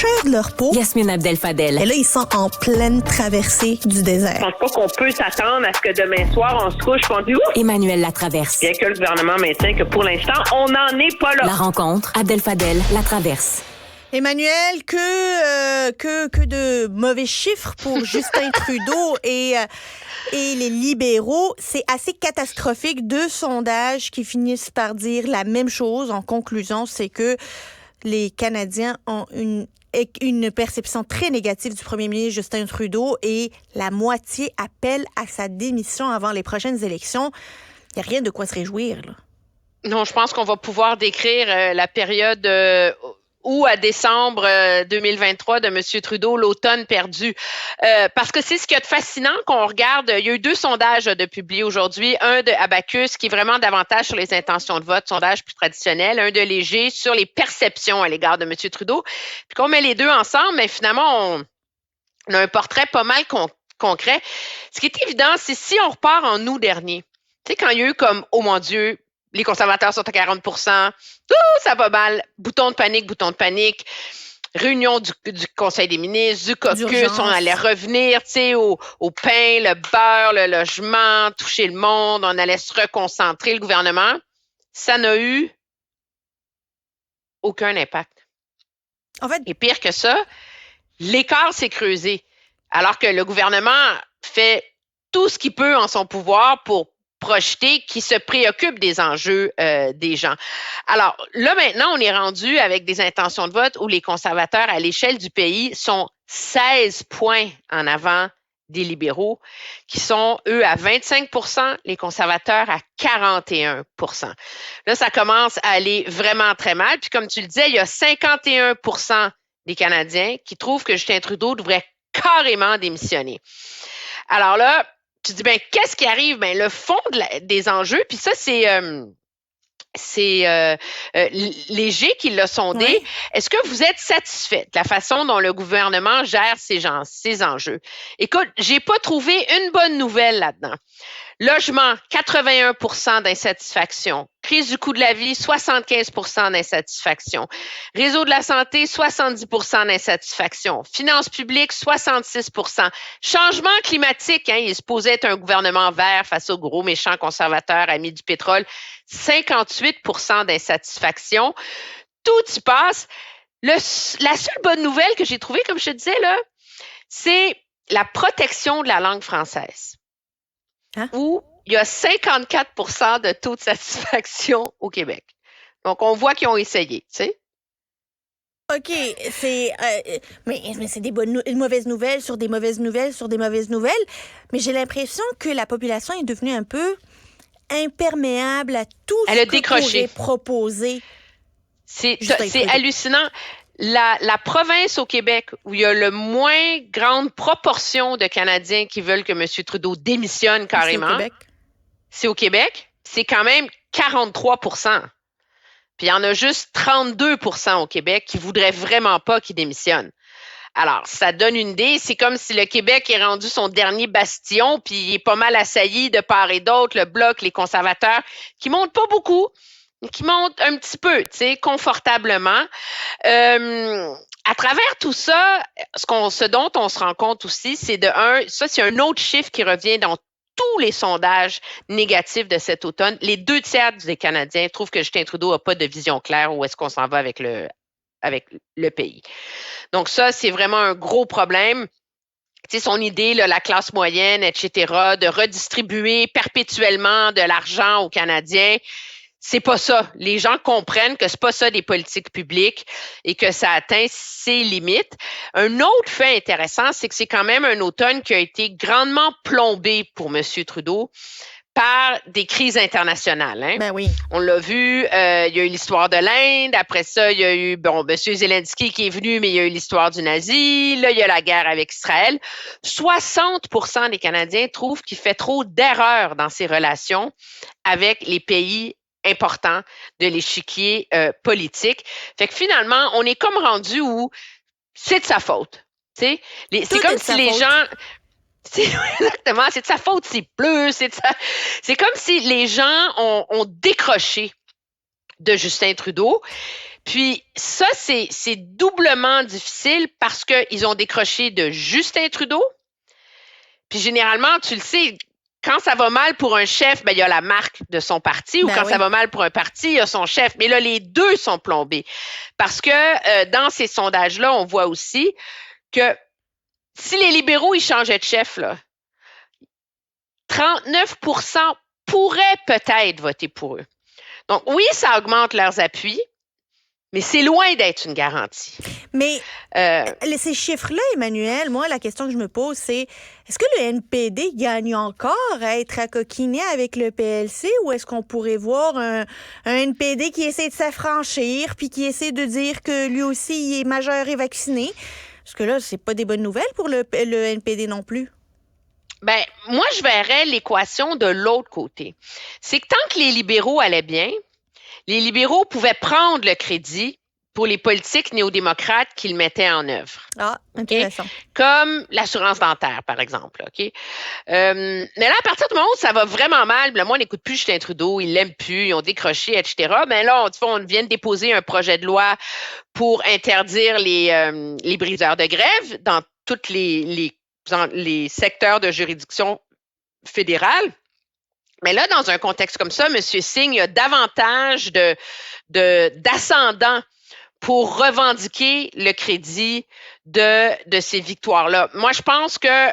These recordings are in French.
cher de leur peau. Yasmine Abdel-Fadel. Et là, ils sont en pleine traversée du désert. Je pense pas qu'on peut s'attendre à ce que demain soir, on se couche et on dit « Ouf! » Emmanuel Latraverse. Bien que le gouvernement maintient que pour l'instant, on n'en est pas là. La rencontre, Abdel-Fadel, Latraverse. Emmanuel, que de mauvais chiffres pour Justin Trudeau et les libéraux. C'est assez catastrophique. 2 sondages qui finissent par dire la même chose en conclusion, c'est que les Canadiens ont une perception très négative du premier ministre Justin Trudeau et la moitié appelle à sa démission avant les prochaines élections. Il n'y a rien de quoi se réjouir, là. Non, je pense qu'on va pouvoir décrire la période août à décembre 2023 de M. Trudeau, l'automne perdu. Parce que c'est ce qui est fascinant qu'on regarde. Il y a eu 2 sondages de publiés aujourd'hui. Un de Abacus, qui est vraiment davantage sur les intentions de vote, sondage plus traditionnel. Un de Léger sur les perceptions à l'égard de M. Trudeau. Puis qu'on met les 2 ensemble, mais finalement, on a un portrait pas mal concret. Ce qui est évident, c'est si on repart en août dernier, tu sais, quand il y a eu comme « Oh mon Dieu », les conservateurs sont à 40 « ça va mal », bouton de panique, réunion du Conseil des ministres, du caucus, on allait revenir, tu sais, au pain, le beurre, le logement, toucher le monde, on allait se reconcentrer, le gouvernement. Ça n'a eu aucun impact. En fait, et pire que ça, l'écart s'est creusé, alors que le gouvernement fait tout ce qu'il peut en son pouvoir pour projeter, qui se préoccupe des enjeux des gens. Alors là, maintenant, on est rendu avec des intentions de vote où les conservateurs, à l'échelle du pays, sont 16 points en avant des libéraux, qui sont, eux, à 25 %, les conservateurs à 41 %. Là, ça commence à aller vraiment très mal. Puis comme tu le disais, il y a 51 % des Canadiens qui trouvent que Justin Trudeau devrait carrément démissionner. Alors là, tu dis, qu'est-ce qui arrive? Le fond des enjeux, puis ça, c'est Léger qui l'a sondé. Oui. Est-ce que vous êtes satisfait de la façon dont le gouvernement gère ces enjeux? Écoute, j'ai pas trouvé une bonne nouvelle là-dedans. Logement, 81 % d'insatisfaction. Crise du coût de la vie, 75 % d'insatisfaction. Réseau de la santé, 70 % d'insatisfaction. Finances publiques, 66 %. Changement climatique, il est supposé être un gouvernement vert face aux gros méchants conservateurs amis du pétrole, 58 % d'insatisfaction. Tout y passe. La seule bonne nouvelle que j'ai trouvée, comme je te disais, là, c'est la protection de la langue française. Où il y a 54 % de taux de satisfaction au Québec. Donc, on voit qu'ils ont essayé, tu sais. OK, mais c'est des mauvaises nouvelles sur des mauvaises nouvelles sur des mauvaises nouvelles. Mais j'ai l'impression que la population est devenue un peu imperméable à tout ce que pourrait proposer. C'est hallucinant. La province au Québec où il y a le moins grande proportion de Canadiens qui veulent que M. Trudeau démissionne carrément, c'est au Québec. C'est quand même 43 %. Puis il y en a juste 32 % au Québec qui voudraient vraiment pas qu'il démissionne. Alors, ça donne une idée. C'est comme si le Québec est rendu son dernier bastion, puis il est pas mal assailli de part et d'autre, le Bloc, les conservateurs, qui montent pas beaucoup, qui monte un petit peu, tu sais, confortablement. À travers tout ça, ce dont on se rend compte aussi, c'est ça c'est un autre chiffre qui revient dans tous les sondages négatifs de cet automne. Les 2/3 des Canadiens trouvent que Justin Trudeau n'a pas de vision claire où est-ce qu'on s'en va avec le pays. Donc ça, c'est vraiment un gros problème. Tu sais, son idée, là, la classe moyenne, etc., de redistribuer perpétuellement de l'argent aux Canadiens, c'est pas ça. Les gens comprennent que c'est pas ça des politiques publiques et que ça atteint ses limites. Un autre fait intéressant, c'est que c'est quand même un automne qui a été grandement plombé pour M. Trudeau par des crises internationales. Ben oui. On l'a vu, il y a eu l'histoire de l'Inde. Après ça, il y a eu, M. Zelensky qui est venu, mais il y a eu l'histoire du nazi. Là, il y a la guerre avec Israël. 60 % des Canadiens trouvent qu'il fait trop d'erreurs dans ses relations avec les pays important de l'échiquier politique. Fait que finalement, on est comme rendu où c'est de sa faute. C'est comme si les gens... Exactement, c'est de sa faute s'il pleut. C'est comme si les gens ont décroché de Justin Trudeau. Puis ça, c'est doublement difficile parce qu'ils ont décroché de Justin Trudeau. Puis généralement, tu le sais, quand ça va mal pour un chef, ben, il y a la marque de son parti, ou quand ça va mal pour un parti, il y a son chef. Mais là, les deux sont plombés. Parce que dans ces sondages-là, on voit aussi que si les libéraux, ils changeaient de chef, là, 39% pourraient peut-être voter pour eux. Donc oui, ça augmente leurs appuis, mais c'est loin d'être une garantie. Mais ces chiffres-là, Emmanuel, moi, la question que je me pose, c'est est-ce que le NPD gagne encore à être accoquiné avec le PLC ou est-ce qu'on pourrait voir un NPD qui essaie de s'affranchir puis qui essaie de dire que lui aussi, il est majeur et vacciné? Parce que là, c'est pas des bonnes nouvelles pour le NPD non plus. Ben, moi, je verrais l'équation de l'autre côté. C'est que tant que les libéraux allaient bien, les libéraux pouvaient prendre le crédit pour les politiques néo-démocrates qu'ils mettaient en œuvre. Ah, intéressant. Okay? Comme l'assurance dentaire, par exemple. Okay? Mais là, à partir du moment où ça va vraiment mal, là, moi, on n'écoute plus Justin Trudeau, ils l'aiment plus, ils ont décroché, etc. Mais là, on vient de déposer un projet de loi pour interdire les briseurs de grève dans tous les secteurs de juridiction fédérale. Mais là, dans un contexte comme ça, M. Singh a davantage d'ascendants pour revendiquer le crédit de ces victoires-là. Moi, je pense que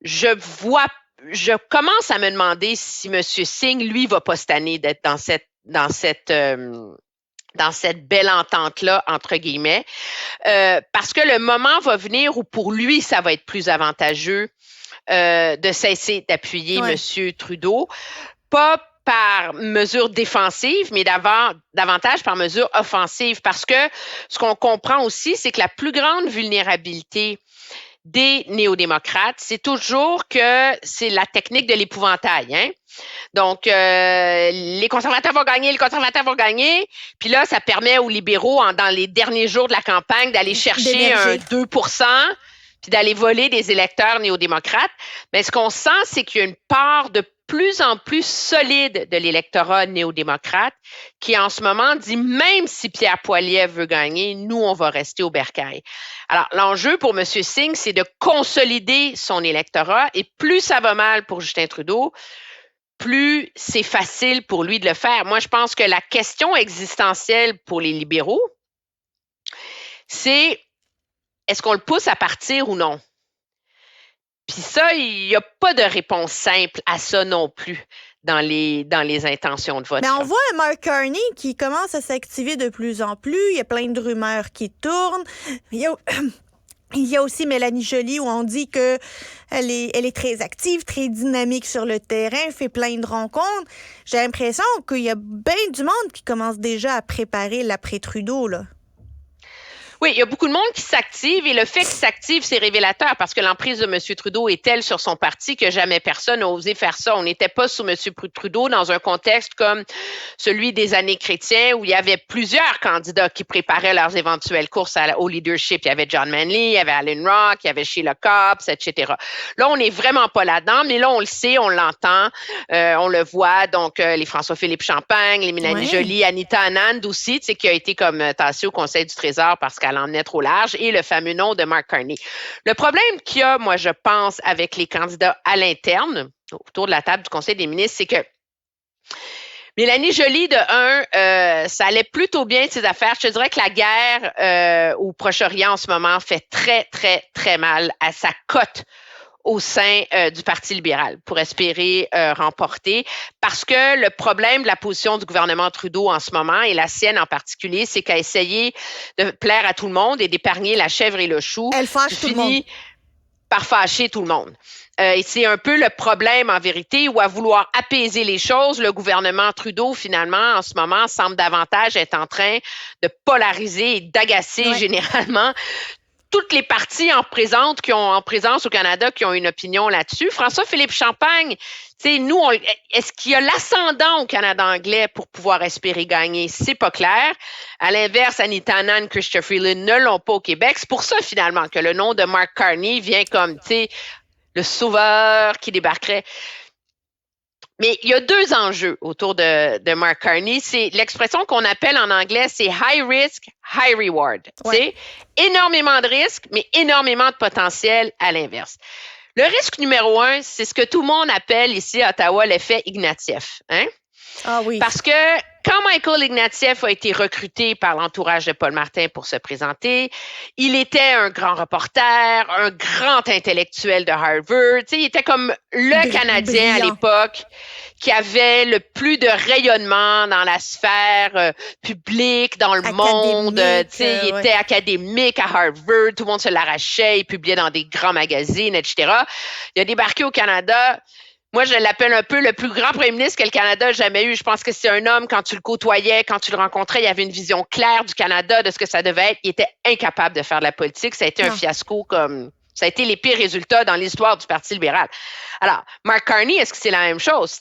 je commence à me demander si M. Singh, lui, va pas cette année d'être dans cette belle entente-là, entre guillemets, parce que le moment va venir où pour lui, ça va être plus avantageux de cesser d'appuyer M. Trudeau, pas par mesure défensive, mais davantage par mesure offensive, parce que ce qu'on comprend aussi, c'est que la plus grande vulnérabilité des néo-démocrates, c'est toujours que c'est la technique de l'épouvantail. Hein? Donc, les conservateurs vont gagner, puis là, ça permet aux libéraux, dans les derniers jours de la campagne, d'aller chercher un 2%, puis d'aller voler des électeurs néo-démocrates. Mais ce qu'on sent, c'est qu'il y a une part de plus en plus solide de l'électorat néo-démocrate qui, en ce moment, dit même si Pierre Poilievre veut gagner, nous, on va rester au bercail. Alors, l'enjeu pour M. Singh, c'est de consolider son électorat et plus ça va mal pour Justin Trudeau, plus c'est facile pour lui de le faire. Moi, je pense que la question existentielle pour les libéraux, c'est est-ce qu'on le pousse à partir ou non? Puis ça, il n'y a pas de réponse simple à ça non plus dans les intentions de vote. Mais on voit Mark Carney qui commence à s'activer de plus en plus. Il y a plein de rumeurs qui tournent. Il y a aussi Mélanie Joly où on dit qu'elle est très active, très dynamique sur le terrain, fait plein de rencontres. J'ai l'impression qu'il y a bien du monde qui commence déjà à préparer l'après-Trudeau, là. Oui, il y a beaucoup de monde qui s'active et le fait qu'il s'active, c'est révélateur parce que l'emprise de M. Trudeau est telle sur son parti que jamais personne n'a osé faire ça. On n'était pas sous M. Trudeau dans un contexte comme celui des années chrétiens où il y avait plusieurs candidats qui préparaient leurs éventuelles courses au leadership. Il y avait John Manley, il y avait Alan Rock, il y avait Sheila Copps, etc. Là, on n'est vraiment pas là-dedans, mais là, on le sait, on l'entend, on le voit. Donc, les François-Philippe Champagne, les Mélanie Joly, Anita Anand aussi, tu sais, qui a été comme tassée au Conseil du Trésor parce qu'elle en est trop large, et le fameux nom de Mark Carney. Le problème qu'il y a, moi, je pense, avec les candidats à l'interne, autour de la table du Conseil des ministres, c'est que Mélanie Joly, ça allait plutôt bien de ses affaires. Je te dirais que la guerre au Proche-Orient en ce moment fait très, très, très mal à sa cote au sein du Parti libéral pour espérer remporter. Parce que le problème de la position du gouvernement Trudeau en ce moment, et la sienne en particulier, c'est qu'à essayer de plaire à tout le monde et d'épargner la chèvre et le chou, elle fâche tout le monde. Par fâcher tout le monde. Et c'est un peu le problème en vérité où à vouloir apaiser les choses, le gouvernement Trudeau finalement en ce moment semble davantage être en train de polariser et d'agacer généralement toutes les partis en présence au Canada qui ont une opinion là-dessus. François-Philippe Champagne, nous, est-ce qu'il y a l'ascendant au Canada anglais pour pouvoir espérer gagner? C'est pas clair. À l'inverse, Anita Anand, Chrystia Freeland ne l'ont pas au Québec. C'est pour ça, finalement, que le nom de Mark Carney vient comme, le sauveur qui débarquerait. Mais il y a deux enjeux autour de Mark Carney. C'est l'expression qu'on appelle en anglais, c'est high risk, high reward. Ouais. Énormément de risques, mais énormément de potentiel à l'inverse. Le risque numéro 1, c'est ce que tout le monde appelle ici à Ottawa l'effet Ignatieff. Hein? Ah oui. Parce que quand Michael Ignatieff a été recruté par l'entourage de Paul Martin pour se présenter, il était un grand reporter, un grand intellectuel de Harvard. Il était comme le Canadien à l'époque qui avait le plus de rayonnement dans la sphère publique, dans le monde. Il était académique à Harvard, tout le monde se l'arrachait, il publiait dans des grands magazines, etc. Il a débarqué au Canada. Moi, je l'appelle un peu le plus grand premier ministre que le Canada a jamais eu. Je pense que c'est un homme, quand tu le côtoyais, quand tu le rencontrais, il avait une vision claire du Canada, de ce que ça devait être. Il était incapable de faire de la politique. Ça a été un fiasco ça a été les pires résultats dans l'histoire du Parti libéral. Alors, Mark Carney, est-ce que c'est la même chose?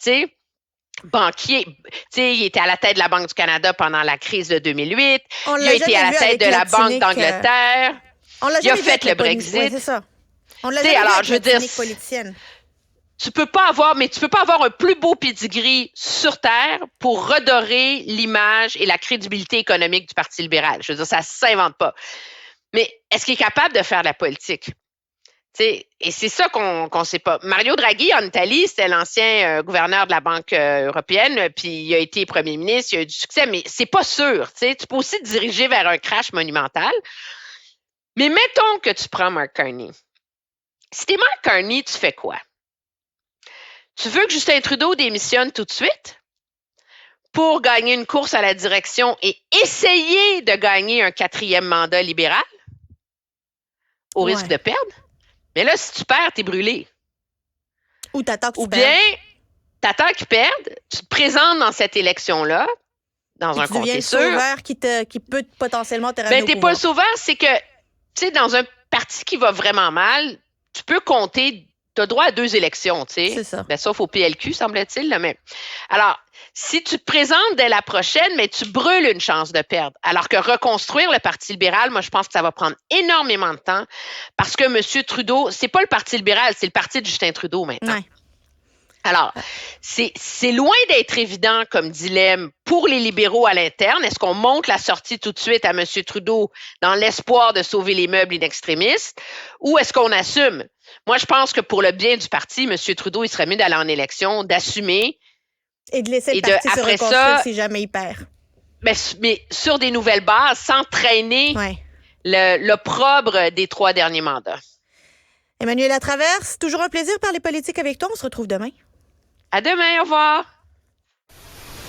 Banquier, il était à la tête de la Banque du Canada pendant la crise de 2008. Il a été à la tête de la Banque d'Angleterre. Il a fait le Brexit. Oui, c'est ça. On l'a jamais vu avec la clinique politicienne. Tu peux pas avoir un plus beau pedigree sur Terre pour redorer l'image et la crédibilité économique du Parti libéral. Je veux dire, ça s'invente pas. Mais est-ce qu'il est capable de faire de la politique? Et c'est ça qu'on sait pas. Mario Draghi, en Italie, c'était l'ancien gouverneur de la Banque européenne, puis il a été premier ministre, il a eu du succès, mais c'est pas sûr. Tu peux aussi te diriger vers un crash monumental. Mais mettons que tu prends Mark Carney. Si t'es Mark Carney, tu fais quoi? Tu veux que Justin Trudeau démissionne tout de suite pour gagner une course à la direction et essayer de gagner un 4e mandat libéral au risque de perdre? Mais là, si tu perds, t'es brûlé. Ou t'attends Ou bien, t'attends qu'ils perdent, tu te présentes dans cette élection-là, dans un comté sûr. Tu deviens le sauveur qui peut potentiellement te ramener au pouvoir. T'es pas le sauveur, c'est que, dans un parti qui va vraiment mal, tu peux compter. Tu as droit à 2 élections, tu sais. C'est ça. Sauf au PLQ, semble-t-il. Là, mais... Alors, si tu te présentes dès la prochaine, mais tu brûles une chance de perdre. Alors que reconstruire le Parti libéral, moi, je pense que ça va prendre énormément de temps parce que M. Trudeau, c'est pas le Parti libéral, c'est le parti de Justin Trudeau maintenant. Ouais. Alors, c'est loin d'être évident comme dilemme pour les libéraux à l'interne. Est-ce qu'on monte la sortie tout de suite à M. Trudeau dans l'espoir de sauver les meubles in extremis ou est-ce qu'on assume? Moi, je pense que pour le bien du parti, M. Trudeau, il serait mieux d'aller en élection, d'assumer. Et de laisser le parti se reconstruire si jamais il perd. Mais sur des nouvelles bases, sans traîner l'opprobre des 3 derniers mandats. Emmanuelle Latraverse, toujours un plaisir de parler politique avec toi. On se retrouve demain. À demain, au revoir.